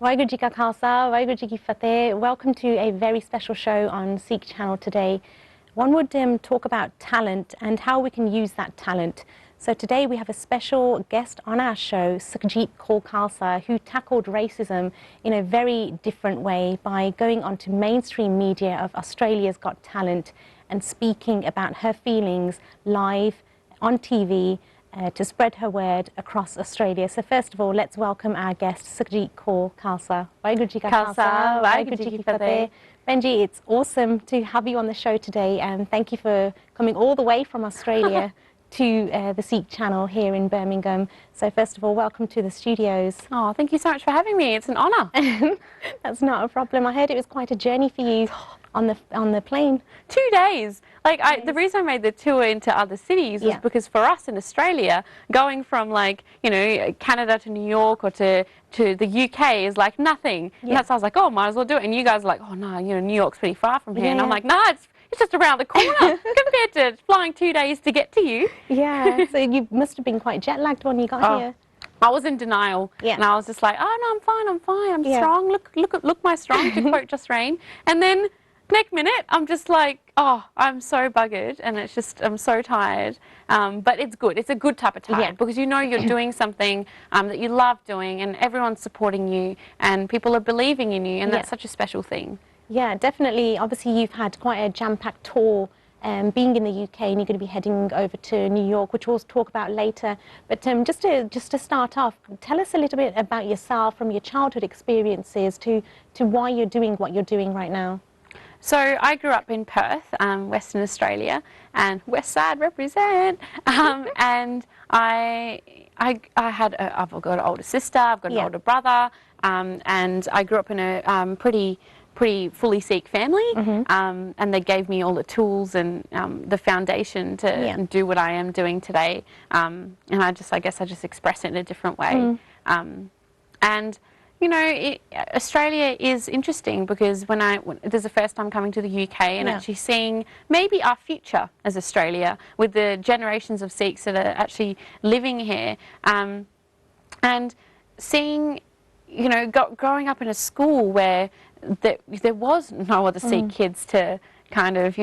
Waheguru Ji Ka Khalsa, Waheguru Ji Ki Fateh. Welcome to a very special show on Sikh channel today. One would talk about talent and how we can use that talent. So today we have a special guest on our show, Sukhjit Kaur Khalsa, who tackled racism in a very different way by going onto mainstream media of Australia's Got Talent and speaking about her feelings live on TV to spread her word across Australia. So first of all, let's welcome our guest, Sukhjit Kaur Khalsa. Waheguru Ji Ka Khalsa, Waheguru Ji Ki Fateh. Benji, it's awesome to have you on the show today, and thank you for coming all the way from Australia to the Sikh channel here in Birmingham. So first of all, welcome to the studios. Oh, thank you so much for having me. It's an honour. That's not a problem. I heard it was quite a journey for you on the plane. 2 days. The reason I made the tour into other cities was because for us in Australia, going from Canada to New York or to the UK is like nothing. And that's why I was like, oh, might as well do it. And you guys are like, oh no, New York's pretty far from here. And I'm like, nah, it's just around the corner compared to flying 2 days to get to you. Yeah, so you must have been quite jet lagged when you got here. I was in denial, and I was just like, oh no, I'm fine, I'm strong. Look, my strong, to quote Just Rain. And then next minute, I'm just like, oh, I'm so buggered, and it's just, I'm so tired. But it's good. It's a good type of tired because you know you're doing something that you love doing, and everyone's supporting you, and people are believing in you, and that's such a special thing. Yeah, definitely. Obviously, you've had quite a jam-packed tour being in the UK, and you're going to be heading over to New York, which we'll talk about later. But just to start off, tell us a little bit about yourself, from your childhood experiences to why you're doing what you're doing right now. So I grew up in Perth, Western Australia, and West Side represent. And I've got an older sister, I've got an older brother, and I grew up in a pretty fully Sikh family, and they gave me all the tools and the foundation to do what I am doing today. And I guess I just express it in a different way. And Australia is interesting because this is the first time coming to the UK and actually seeing maybe our future as Australia with the generations of Sikhs that are actually living here, and seeing, growing up in a school where there was no other Sikh kids to kind of,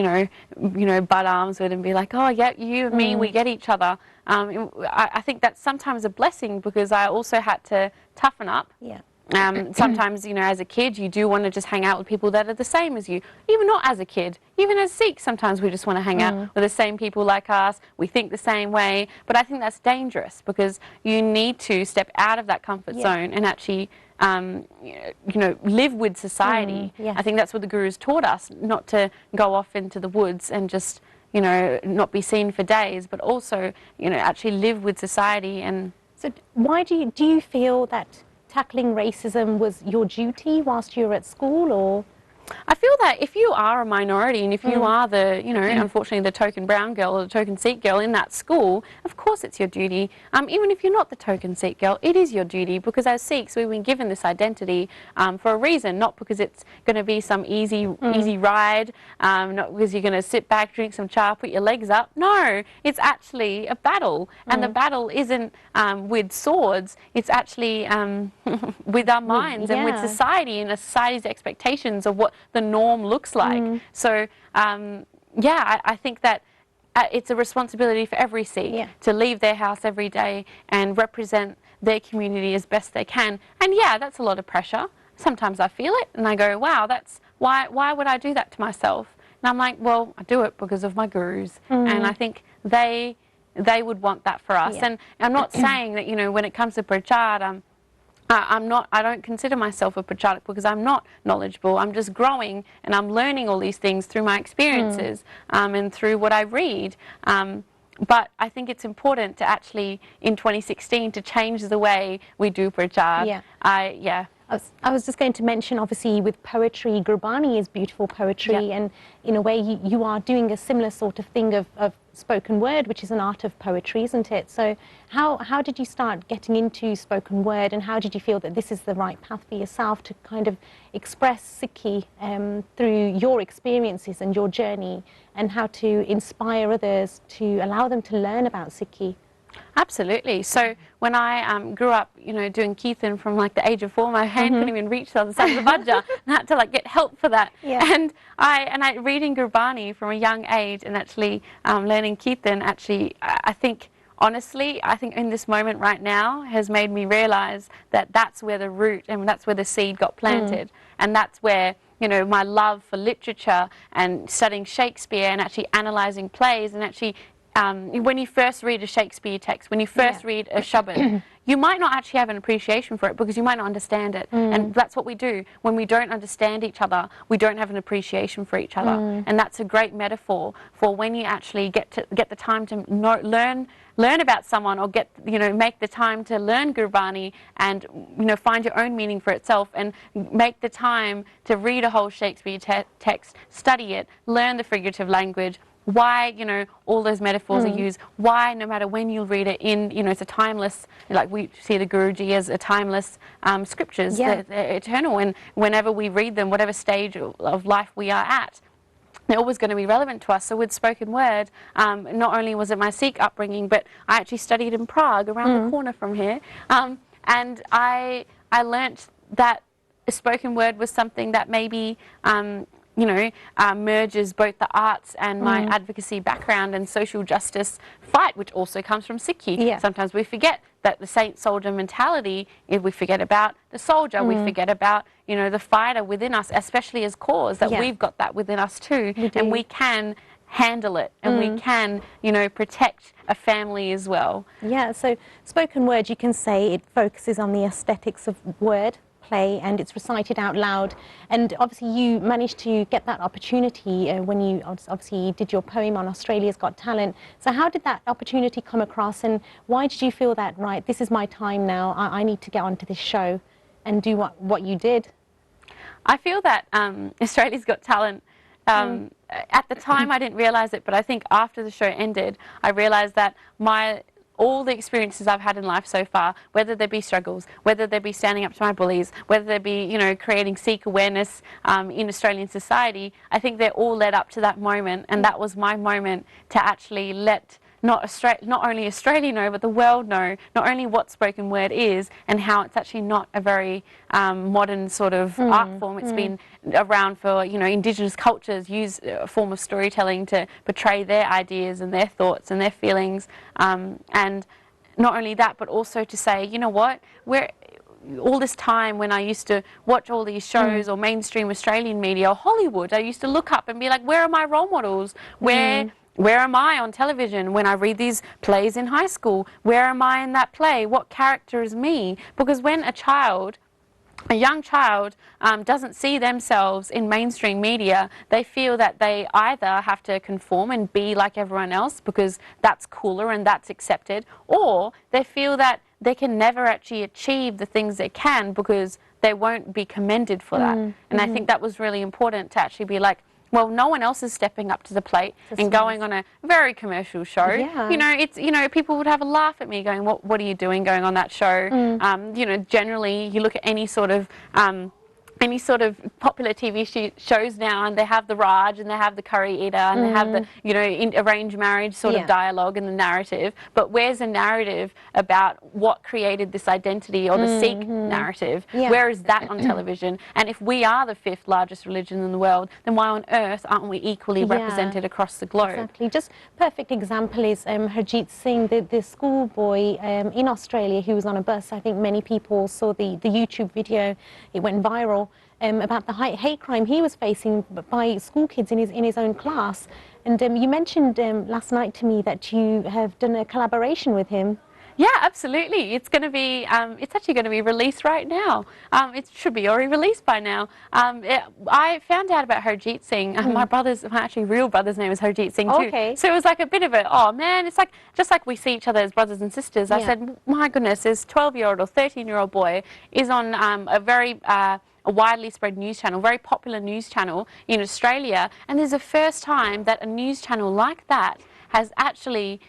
butt arms with and be like, oh, yeah, you and me, we get each other. I think that's sometimes a blessing because I also had to toughen up. Sometimes, as a kid, you do want to just hang out with people that are the same as you. Even not as a kid, even as Sikhs, sometimes we just want to hang out with the same people like us. We think the same way. But I think that's dangerous because you need to step out of that comfort zone and actually, live with society. I think that's what the Guru's taught us, not to go off into the woods and just, not be seen for days, but also, actually live with society. And so why do you feel that tackling racism was your duty whilst you were at school, or? I feel that if you are a minority and if you are the, unfortunately the token brown girl or the token Sikh girl in that school, of course it's your duty. Even if you're not the token Sikh girl, it is your duty because as Sikhs we've been given this identity for a reason, not because it's going to be some easy ride, not because you're going to sit back, drink some cha, put your legs up. No, it's actually a battle, and the battle isn't with swords, it's actually with our minds and with society and society's expectations of what the norm looks like. So I think that it's a responsibility for every Sikh to leave their house every day and represent their community as best they can. And that's a lot of pressure. Sometimes I feel it and I go, wow, that's why would I do that to myself? And I'm like, well, I do it because of my gurus, and I think they would want that for us. And I'm not saying that when it comes to prachar, I don't consider myself a pracharak because I'm not knowledgeable. I'm just growing and I'm learning all these things through my experiences and through what I read. But I think it's important to actually, in 2016, to change the way we do prachar. I was just going to mention, obviously, with poetry, Gurbani is beautiful poetry, and in a way you are doing a similar sort of thing of spoken word, which is an art of poetry, isn't it? So how did you start getting into spoken word, and how did you feel that this is the right path for yourself to kind of express Sikhi through your experiences and your journey, and how to inspire others to allow them to learn about Sikhi? Absolutely. So when I grew up, doing Keithan from like the age of 4, my hand couldn't even reach the other side of the budger, and I had to like get help for that. Yeah. And I reading Gurbani from a young age and actually learning Keithan. Actually, I think honestly, I think in this moment right now has made me realize that that's where the root and that's where the seed got planted, and that's where my love for literature and studying Shakespeare and actually analysing plays and actually. When you first read a Shakespeare text, when you first read a Shabbat, you might not actually have an appreciation for it because you might not understand it. And that's what we do. When we don't understand each other, we don't have an appreciation for each other. And that's a great metaphor for when you actually get the time to learn about someone, or make the time to learn Gurbani and find your own meaning for itself, and make the time to read a whole Shakespeare text, study it, learn the figurative language. Why, all those metaphors are used. Why, no matter when you read it it's a timeless, like we see the Guruji as a timeless scriptures, they're eternal. And whenever we read them, whatever stage of life we are at, they're always going to be relevant to us. So with spoken word, not only was it my Sikh upbringing, but I actually studied in Prague, around the corner from here. And I learnt that spoken word was something that maybe merges both the arts and my advocacy background and social justice fight, which also comes from Sikhi. Yeah. Sometimes we forget that the saint-soldier mentality, if we forget about the soldier, we forget about, the fighter within us, especially as cause, that we've got that within us too. And we can handle it, and we can, protect a family as well. Yeah, so spoken word, you can say it focuses on the aesthetics of word play, and it's recited out loud. And obviously you managed to get that opportunity when you obviously did your poem on Australia's Got Talent. So how did that opportunity come across, and why did you feel that, right, this is my time now, I need to get onto this show and do what you did? I feel that Australia's Got Talent, at the time I didn't realise it, but I think after the show ended, I realised that all the experiences I've had in life so far, whether there be struggles, whether there be standing up to my bullies, whether there be, creating Sikh awareness in Australian society, I think they all led up to that moment, and that was my moment to actually let not only Australia know, but the world know not only what spoken word is and how it's actually not a very modern sort of art form. It's been around for, Indigenous cultures use a form of storytelling to portray their ideas and their thoughts and their feelings. And not only that, but also to say, you know what, all this time when I used to watch all these shows or mainstream Australian media or Hollywood, I used to look up and be like, where are my role models? Where am I on television when I read these plays in high school? Where am I in that play? What character is me? Because when a young child doesn't see themselves in mainstream media, they feel that they either have to conform and be like everyone else because that's cooler and that's accepted, or they feel that they can never actually achieve the things they can because they won't be commended for that. And I think that was really important to actually be like, well, no one else is stepping up to the plate and going on a very commercial show. Yeah. People would have a laugh at me going, what are you doing going on that show? Generally, you look at any sort of popular TV shows now, and they have the Raj and they have the curry eater and they have the arranged marriage sort of dialogue and the narrative. But where's the narrative about what created this identity, or the Sikh narrative? Where is that on television? And if we are the 5th largest religion in the world, then why on earth aren't we equally represented across the globe? Exactly. Just perfect example is Harjit Singh, the schoolboy in Australia who was on a bus. I think many people saw the YouTube video. It went viral. About the hate crime he was facing by school kids in his own class. And you mentioned last night to me that you have done a collaboration with him. Yeah, absolutely. It's going to be, it's actually going to be released right now. It should be already released by now. I found out about Harjit Singh. My actually real brother's name is Harjit Singh too. Okay. So it was like a bit of a, oh man, it's like, just like we see each other as brothers and sisters. I said, my goodness, this 12-year-old or 13-year-old boy is on a very, a widely spread news channel, very popular news channel in Australia. And there's the first time that a news channel like that has actually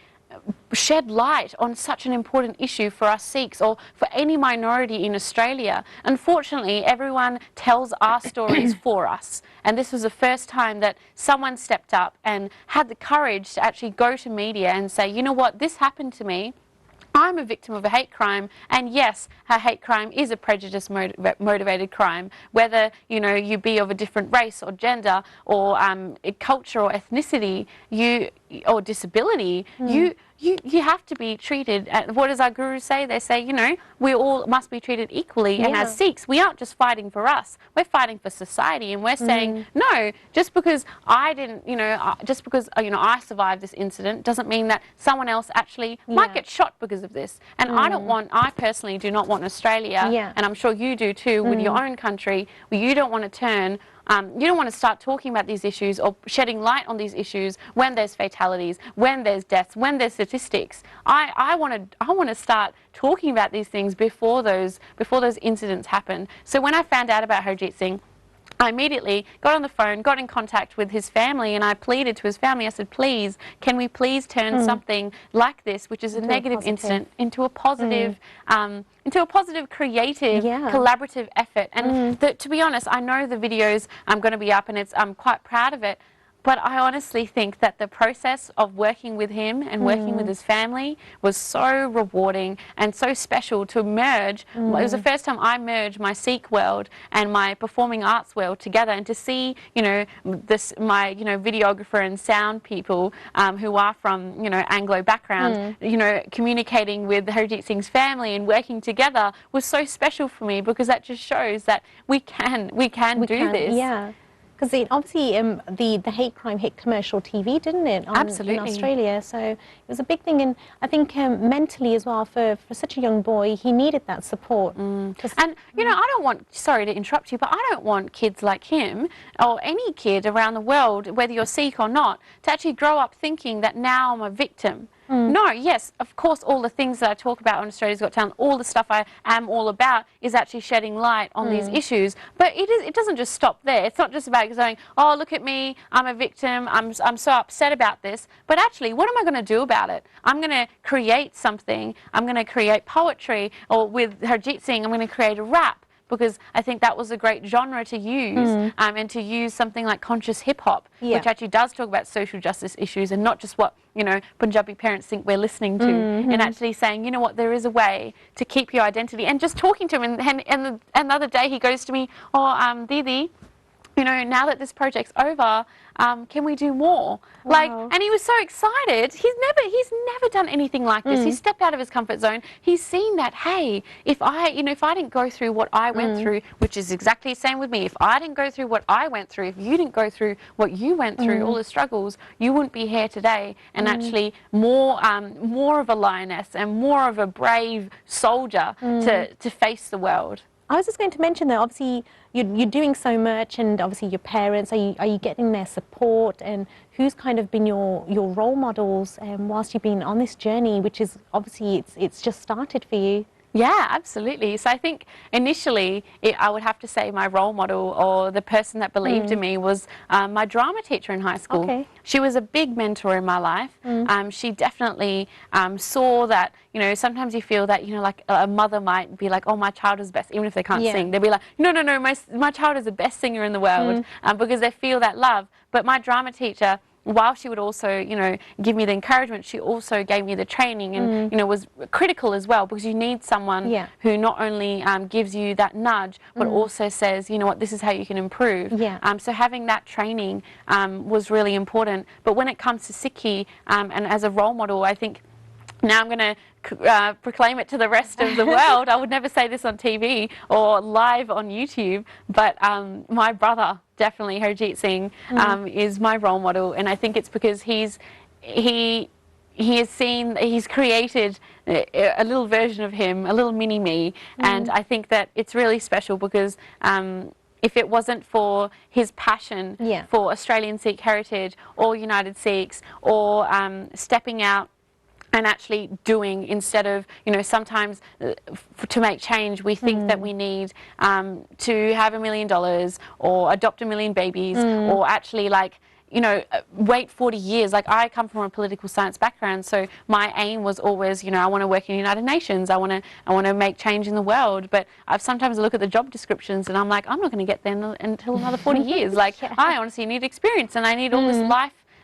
shed light on such an important issue for us Sikhs or for any minority in Australia. Unfortunately, everyone tells our stories for us. And this was the first time that someone stepped up and had the courage to actually go to media and say, you know what, this happened to me. I'm a victim of a hate crime, and yes, a hate crime is a prejudice motivated crime, whether, you know, you be of a different race or gender or culture or ethnicity, or disability, you have to be treated. What does our gurus say? They say, you know, we all must be treated equally. And as Sikhs, we aren't just fighting for us. We're fighting for society. And we're saying, no, just because I didn't, you know, just because, you know, I survived this incident doesn't mean that someone else actually might get shot because of this. And I personally do not want Australia, and I'm sure you do too with your own country, where you don't want to turn you don't want to start talking about these issues or shedding light on these issues when there's fatalities, when there's deaths, when there's statistics. I want to start talking about these things before those incidents happen. So when I found out about Harjit Singh, I immediately got on the phone, got in contact with his family, and I pleaded to his family. I said, please, can we please turn something like this, which is a negative incident, into a positive, creative, collaborative effort. And to be honest, I know the videos going to be up, and I'm quite proud of it. But I honestly think that the process of working with him and working with his family was so rewarding and so special to merge. It was the first time I merged my Sikh world and my performing arts world together, and to see, you know, my, you know, videographer and sound people who are from, you know, Anglo backgrounds, you know, communicating with Harjit Singh's family and working together was so special for me, because that just shows that we can do this. Yeah. Because obviously the hate crime hit commercial TV, didn't it? Absolutely. In Australia. So it was a big thing. And I think mentally as well, for such a young boy, he needed that support. And, you know, I don't want, sorry to interrupt you, but I don't want kids like him, or any kid around the world, whether you're Sikh or not, to actually grow up thinking that now I'm a victim. No, yes, of course, all the things that I talk about on Australia's Got Talent, all the stuff I am all about is actually shedding light on these issues. But it doesn't just stop there. It's not just about saying, oh, look at me, I'm a victim, I'm so upset about this. But actually, what am I going to do about it? I'm going to create something. I'm going to create poetry, or with Harjit Singh, I'm going to create a rap, because I think that was a great genre to use, and to use something like conscious hip-hop, which actually does talk about social justice issues and not just what, you know, Punjabi parents think we're listening to, and actually saying, you know what, there is a way to keep your identity. And just talking to him, and the other day he goes to me, oh, Didi, you know, now that this project's over, can we do more? Wow. Like, and he was so excited. He's never done anything like this. He stepped out of his comfort zone. He's seen that, hey, if I didn't go through what I went through, which is exactly the same with me, if I didn't go through what I went through, if you didn't go through what you went through, all the struggles, you wouldn't be here today. And actually more of a lioness and more of a brave soldier to face the world. I was just going to mention that obviously you're doing so much, and obviously your parents, are you getting their support, and who's kind of been your role models whilst you've been on this journey, which is obviously it's just started for you? Yeah, absolutely. So I think initially I would have to say my role model, or the person that believed in me, was my drama teacher in high school. Okay. She was a big mentor in my life. She definitely saw that, you know, sometimes you feel that, you know, like a mother might be like, oh, my child is best, even if they can't sing. They'll be like, no, my child is the best singer in the world, because they feel that love. But my drama teacher, while she would also, you know, give me the encouragement, she also gave me the training, and, you know, was critical as well, because you need someone who not only gives you that nudge, but also says, you know what, this is how you can improve. So having that training was really important. But when it comes to Sikhi, and as a role model, I think now I'm going to proclaim it to the rest of the world. I would never say this on TV or live on YouTube, but my brother, definitely Harjit Singh, is my role model, and I think it's because he's created a little version of him, a little mini me, and I think that it's really special because if it wasn't for his passion for Australian Sikh heritage or United Sikhs, or stepping out and actually doing, instead of, you know, sometimes to make change we think that we need to have $1 million or adopt 1 million babies, or actually, like, you know, wait 40 years. Like, I come from a political science background, so my aim was always, you know, I want to work in the United Nations, I want to make change in the world. But I've sometimes look at the job descriptions and I'm like, I'm not going to get there until another 40 years. Like, I honestly need experience, and I need all this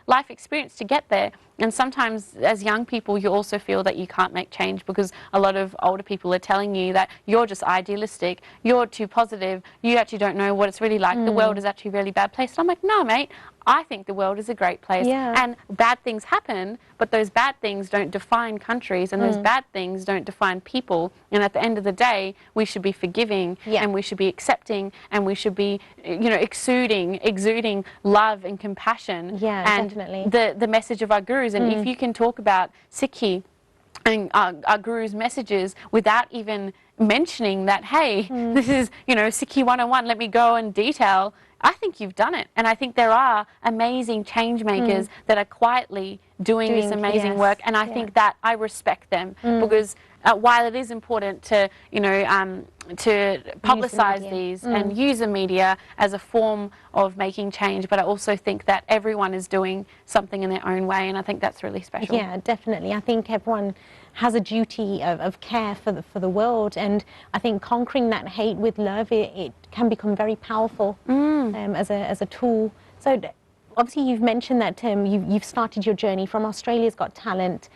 life experience to get there. And sometimes as young people, you also feel that you can't make change because a lot of older people are telling you that you're just idealistic, you're too positive, you actually don't know what it's really like. The world is actually a really bad place. And I'm like, no, mate, I think the world is a great place. And bad things happen, but those bad things don't define countries, and those bad things don't define people. And at the end of the day, we should be forgiving, and we should be accepting, and we should be, you know, exuding love and compassion. And definitely. The message of our gurus. And if you can talk about Sikhi and our gurus' messages without even mentioning that, hey, this is, you know, Sikhi 101, let me go and detail, I think you've done it. And I think there are amazing change makers that are quietly doing this amazing work, and I think that I respect them because while it is important to, you know, to publicize these and use the media as a form of making change, but I also think that everyone is doing something in their own way, and I think that's really special. Yeah, definitely. I think everyone has a duty of care for the world, and I think conquering that hate with love, it can become very powerful as a tool. So obviously you've mentioned that you've started your journey from Australia's Got Talent.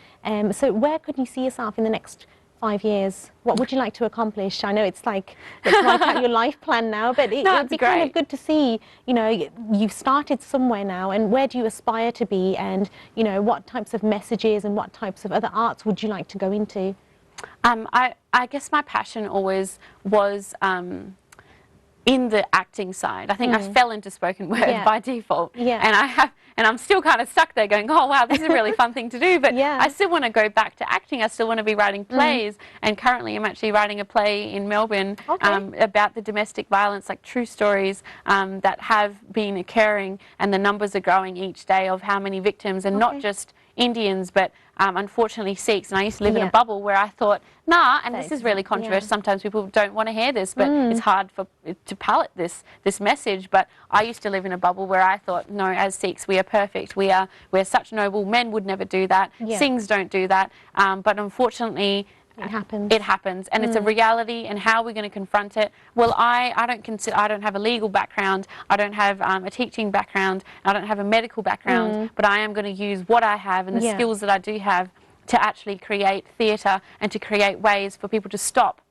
So where could you see yourself in the next 5 years? What would you like to accomplish? I know it's like, let's write out your life plan now, but it would be kind of good to see, you know, you've started somewhere now, and where do you aspire to be, and, you know, what types of messages and what types of other arts would you like to go into? I guess my passion always was in the acting side. I think I fell into spoken word by default, and I'm still kind of stuck there going, oh wow, this is a really fun thing to do, but I still want to go back to acting. I still want to be writing plays, and currently I'm actually writing a play in Melbourne about the domestic violence, like true stories that have been occurring, and the numbers are growing each day of how many victims, and not just Indians, but unfortunately Sikhs. And I used to live in a bubble where I thought, nah, and this is really controversial. Sometimes people don't want to hear this, but it's hard to palate this message. But I used to live in a bubble where I thought, no, as Sikhs we are perfect. We're such noble. Men would never do that. Singhs don't do that. But unfortunately, it happens. It happens, and it's a reality. And how are we going to confront it? Well, I don't have a legal background. I don't have a teaching background. I don't have a medical background. But I am going to use what I have and the skills that I do have to actually create theatre and to create ways for people to stop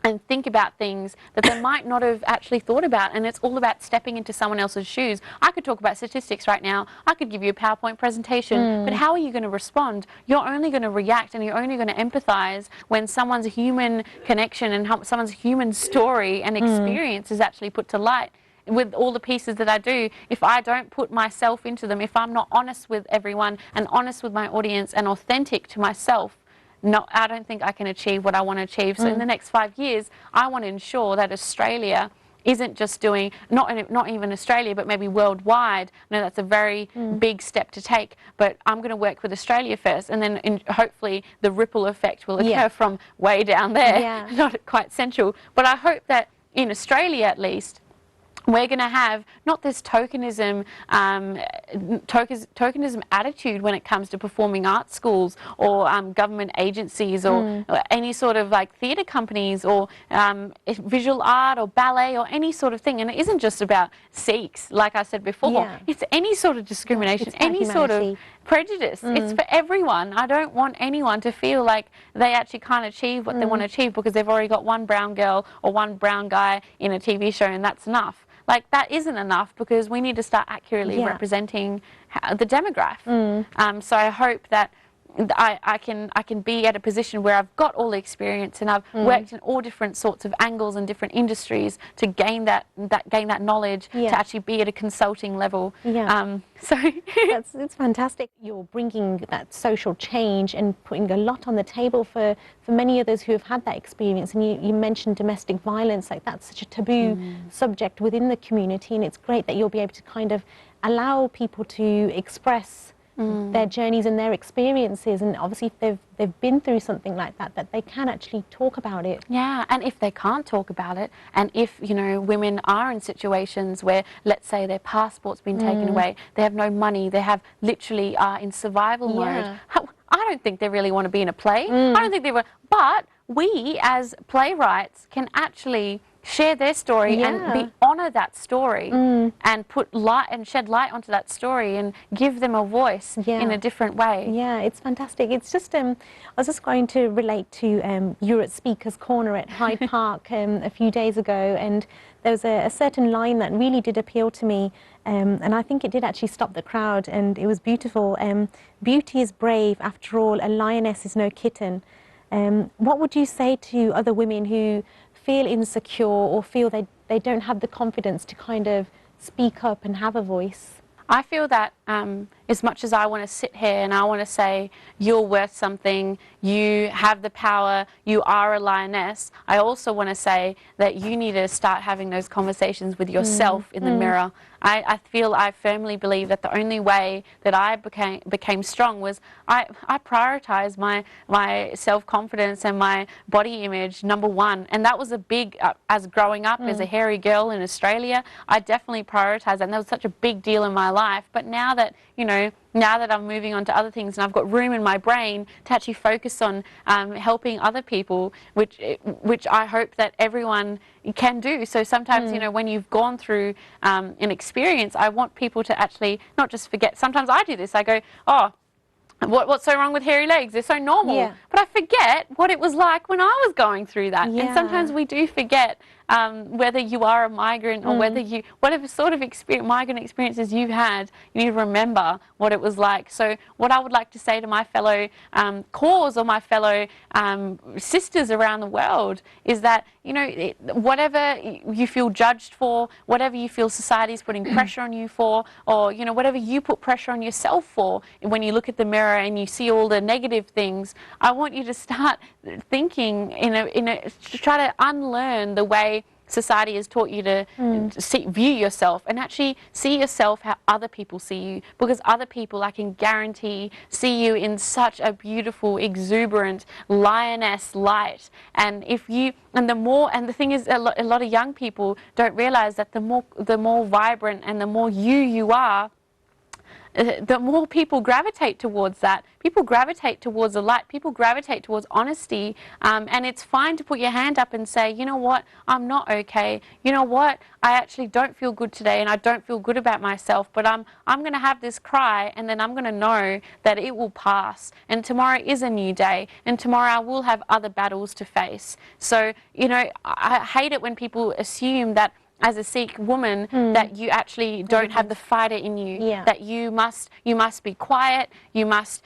and think about things that they might not have actually thought about. And it's all about stepping into someone else's shoes. I could talk about statistics right now. I could give you a PowerPoint presentation, but how are you going to respond? You're only going to react, and you're only going to empathize when someone's human connection and someone's human story and experience is actually put to light. With all the pieces that I do, if I don't put myself into them, if I'm not honest with everyone and honest with my audience and authentic to myself, no, I don't think I can achieve what I want to achieve. So in the next 5 years, I want to ensure that Australia isn't just doing, not even Australia, but maybe worldwide. I know that's a very big step to take, but I'm going to work with Australia first, and then hopefully the ripple effect will occur from way down there, not quite central. But I hope that in Australia at least, we're going to have not this tokenism attitude when it comes to performing arts schools or government agencies or any sort of like theatre companies or visual art or ballet or any sort of thing. And it isn't just about Sikhs, like I said before. It's any sort of discrimination, any sort of prejudice. It's for everyone. I don't want anyone to feel like they actually can't achieve what they want to achieve because they've already got one brown girl or one brown guy in a TV show and that's enough. Like, that isn't enough because we need to start accurately representing the demographic. So I hope that I can be at a position where I've got all the experience and I've worked in all different sorts of angles and different industries to gain that knowledge to actually be at a consulting level. So it's fantastic. You're bringing that social change and putting a lot on the table for many others who have had that experience. And you mentioned domestic violence, like that's such a taboo subject within the community, and it's great that you'll be able to kind of allow people to express their journeys and their experiences, and obviously if they've been through something like that, that they can actually talk about it. Yeah, and if they can't talk about it, and if, you know, women are in situations where, let's say, their passport's been taken away, they have no money, they have literally are in survival mode. I don't think they really want to be in a play. I don't think they were, but we as playwrights can actually share their story and honor that story and put light and shed light onto that story and give them a voice in a different way. Yeah, it's fantastic. It's just, I was just going to relate to you were at Speaker's Corner at Hyde Park a few days ago, and there was a certain line that really did appeal to me, and I think it did actually stop the crowd, and it was beautiful. Beauty is brave, after all, a lioness is no kitten. What would you say to other women who feel insecure or feel they don't have the confidence to kind of speak up and have a voice? I feel that as much as I want to sit here and I want to say you're worth something, you have the power, you are a lioness, I also want to say that you need to start having those conversations with yourself in the mirror. I firmly believe that the only way that I became strong was I prioritized my self-confidence and my body image, number one. And that was a big, as growing up as a hairy girl in Australia, I definitely prioritized that. And that was such a big deal in my life. But now that, you know, now that I'm moving on to other things and I've got room in my brain to actually focus on helping other people, which I hope that everyone can do. So sometimes, you know, when you've gone through an experience, I want people to actually not just forget. Sometimes I do this. I go, oh, what's so wrong with hairy legs? They're so normal. Yeah. But I forget what it was like when I was going through that. Yeah. And sometimes we do forget whether you are a migrant or whether you, whatever sort of migrant experiences you've had, you need to remember what it was like. So what I would like to say to my fellow Kaurs or my fellow sisters around the world is that, you know, whatever you feel judged for, whatever you feel society is putting pressure on you for, or, you know, whatever you put pressure on yourself for, when you look at the mirror and you see all the negative things, I want you to start thinking to try to unlearn the way society has taught you to view yourself, and actually see yourself how other people see you, because other people, I can guarantee, see you in such a beautiful, exuberant, lioness light. And if you, and the thing is, a lot of young people don't realize that the more vibrant and the more you are, the more people gravitate towards that. People gravitate towards the light. People gravitate towards honesty. And it's fine to put your hand up and say, you know what, I'm not okay. You know what, I actually don't feel good today and I don't feel good about myself, but I'm going to have this cry, and then I'm going to know that it will pass. And tomorrow is a new day, and tomorrow I will have other battles to face. So, you know, I hate it when people assume that as a Sikh woman that you actually don't have the fighter in you, that you must be quiet, you must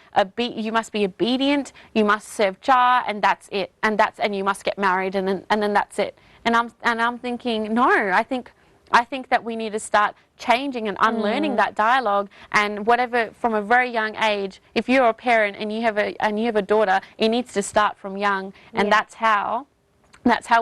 be obedient, you must serve Jah, and that's it, and you must get married, and then that's it. And I'm thinking, no, I think that we need to start changing and unlearning that dialogue, and whatever, from a very young age. If you're a parent and you have a daughter, it needs to start from young, and that's how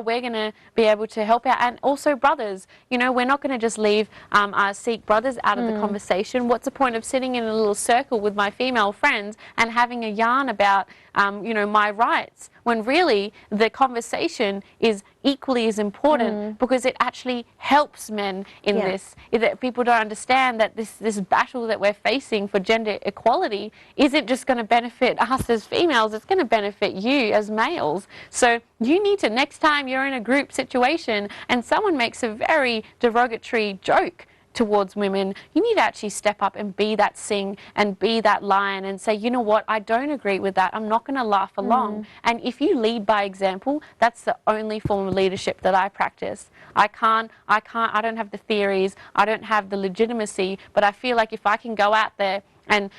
we're going to be able to help out. And also brothers, you know, we're not going to just leave our Sikh brothers out of the conversation. What's the point of sitting in a little circle with my female friends and having a yarn about, you know, my rights, when really the conversation is equally as important, because it actually helps men in this. That people don't understand that this battle that we're facing for gender equality isn't just going to benefit us as females, it's going to benefit you as males. So you need to, next time you're in a group situation and someone makes a very derogatory joke towards women, you need to actually step up and be that Singh and be that lion and say, you know what, I don't agree with that, I'm not going to laugh along. And if you lead by example, that's the only form of leadership that I practice. I don't have the theories, I don't have the legitimacy, but I feel like if I can go out there and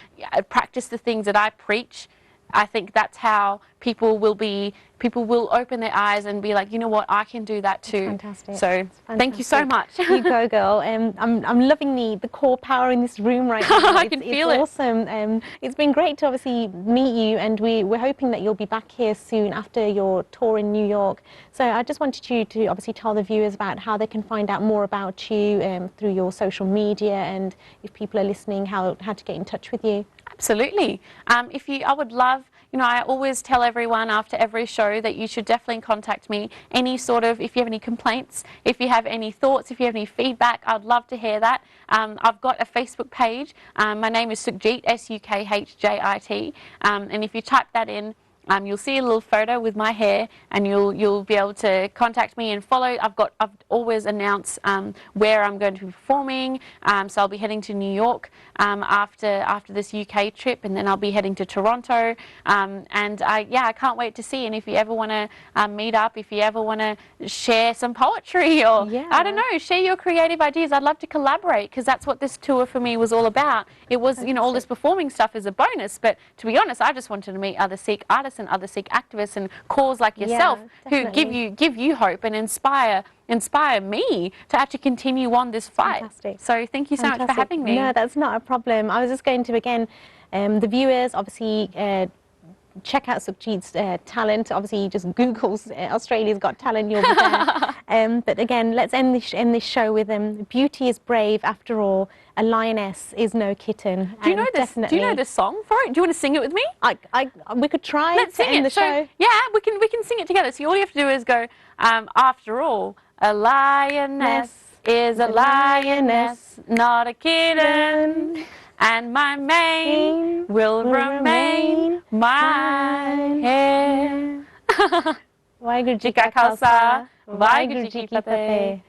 practice the things that I preach, I think that's how people will open their eyes and be like, you know what, I can do that too. Fantastic. So thank you so much. You go, girl. I'm loving the core power in this room right now. I can feel it. It's awesome. It's been great to obviously meet you, and we're hoping that you'll be back here soon after your tour in New York. So I just wanted you to obviously tell the viewers about how they can find out more about you through your social media, and if people are listening, how to get in touch with you. Absolutely. I would love, you know, I always tell everyone after every show that you should definitely contact me. If you have any complaints, if you have any thoughts, if you have any feedback, I'd love to hear that. I've got a Facebook page. My name is Sukhjit, Sukhjit. And if you type that in, you'll see a little photo with my hair, and you'll be able to contact me and follow. I've always announced where I'm going to be performing. So I'll be heading to New York after this UK trip, and then I'll be heading to Toronto. And I can't wait to see. And if you ever want to meet up, if you ever want to share some poetry, or I don't know, share your creative ideas, I'd love to collaborate, because that's what this tour for me was all about. It was, you know, all this performing stuff is a bonus, but to be honest, I just wanted to meet other Sikh artists and other Sikh activists and cause like yourself, who give you hope and inspire me to actually continue on this fight. Fantastic. So thank you so much for having me. No, that's not a problem. I was just going to, again, the viewers, obviously, check out Sukhjit's talent. Obviously, he just Googles Australia's Got Talent, you'll be there. But again, let's end this show with beauty is brave after all. A lioness is no kitten. Do you know this? Do you know this song for it? Do you want to sing it with me? We could try. Let's sing it. The show. Yeah, we can sing it together. So all you have to do is go. After all, a lioness is a lioness, not a kitten. And my mane will remain my hair. Waiguru Ji Ka Khalsa, Waiguru Ji Ki Fateh.